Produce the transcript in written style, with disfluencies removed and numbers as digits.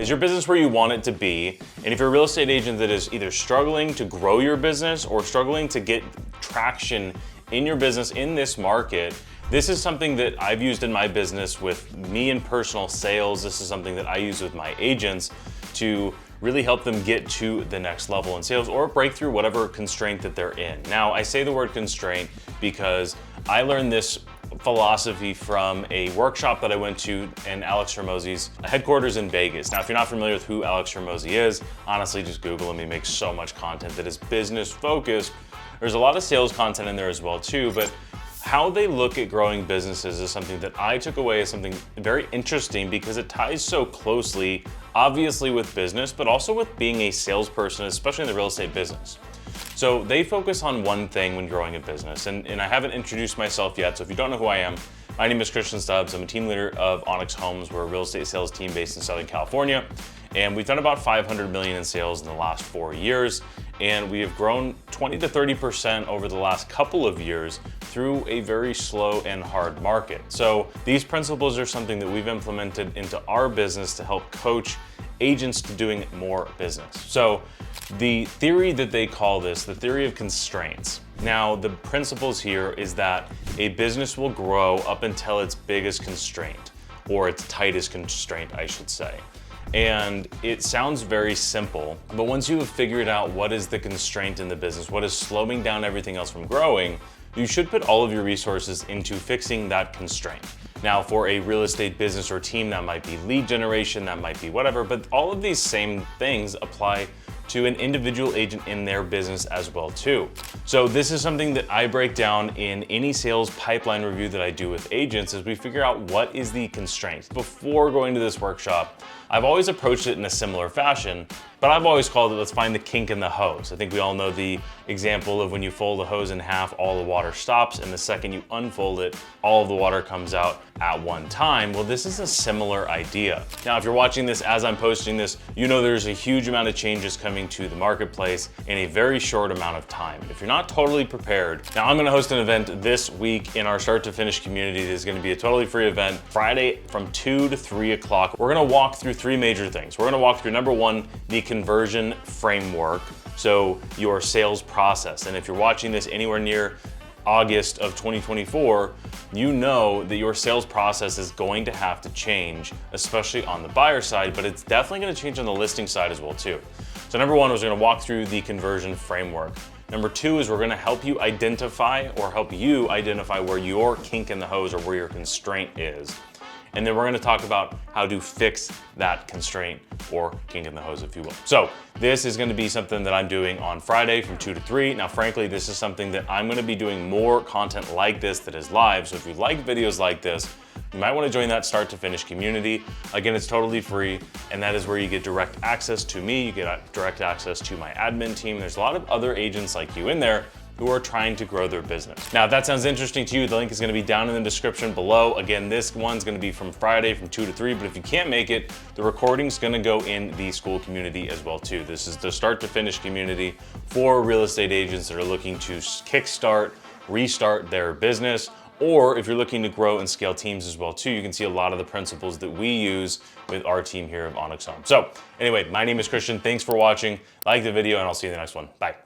Is your business where you want it to be? And if you're a real estate agent that is either struggling to grow your business or struggling to get traction in your business in this market, this is something that I've used in my business with me in personal sales. This is something that I use with my agents to really help them get to the next level in sales or break through whatever constraint that they're in. Now, I say the word constraint because I learned this philosophy from a workshop that I went to in Alex Hormozi's headquarters in Vegas. Now, if you're not familiar with who Alex Hormozi is, honestly, just Google him. He makes so much content that is business focused. There's a lot of sales content in there as well too, but how they look at growing businesses is something that I took away as something very interesting because it ties so closely, obviously with business, but also with being a salesperson, especially in the real estate business. So they focus on one thing when growing a business, and I haven't introduced myself yet, so if you don't know who I am, my name is Christian Stubbs. I'm a team leader of Onyx Homes. We're a real estate sales team based in Southern California, and we've done about 500 million in sales in the last 4 years, and we have grown 20 to 30% over the last couple of years through a very slow and hard market. So these principles are something that we've implemented into our business to help coach agents to doing more business. So the theory that they call this, the theory of constraints. Now, the principles here is that a business will grow up until its biggest constraint, or its tightest constraint, I should say. And it sounds very simple, but once you have figured out what is the constraint in the business, what is slowing down everything else from growing, you should put all of your resources into fixing that constraint. Now, for a real estate business or team, that might be lead generation, that might be whatever, but all of these same things apply to an individual agent in their business as well too. So this is something that I break down in any sales pipeline review that I do with agents as we figure out what is the constraint. Before going to this workshop, I've always approached it in a similar fashion, but I've always called it, let's find the kink in the hose. I think we all know the example of when you fold the hose in half, all the water stops, and the second you unfold it, all of the water comes out at one time. Well, this is a similar idea. Now, if you're watching this as I'm posting this, you know there's a huge amount of changes coming to the marketplace in a very short amount of time. If you're not totally prepared, now I'm gonna host an event this week in our Start to Finish community. This is gonna be a totally free event, Friday from 2 to 3 o'clock. We're gonna walk through 3 major things. We're gonna walk through, number one, the conversion framework, so your sales process. And if you're watching this anywhere near August of 2024, you know that your sales process is going to have to change, especially on the buyer side, but it's definitely gonna change on the listing side as well too. So number one is we're gonna walk through the conversion framework. Number two is we're gonna help you identify where your kink in the hose or where your constraint is. And then we're gonna talk about how to fix that constraint or kink in the hose, if you will. So this is gonna be something that I'm doing on Friday from 2 to 3. Now, frankly, this is something that I'm gonna be doing more content like this that is live. So if you like videos like this, you might wanna join that Start to Finish community. Again, it's totally free, and that is where you get direct access to me, you get direct access to my admin team. There's a lot of other agents like you in there who are trying to grow their business. Now, if that sounds interesting to you, the link is gonna be down in the description below. Again, this one's gonna be from Friday from 2 to 3, but if you can't make it, the recording's gonna go in the school community as well too. This is the Start to Finish community for real estate agents that are looking to kickstart, restart their business, or if you're looking to grow and scale teams as well too. You can see a lot of the principles that we use with our team here of Onyx Home. So anyway, my name is Christian. Thanks for watching. Like the video, and I'll see you in the next one. Bye.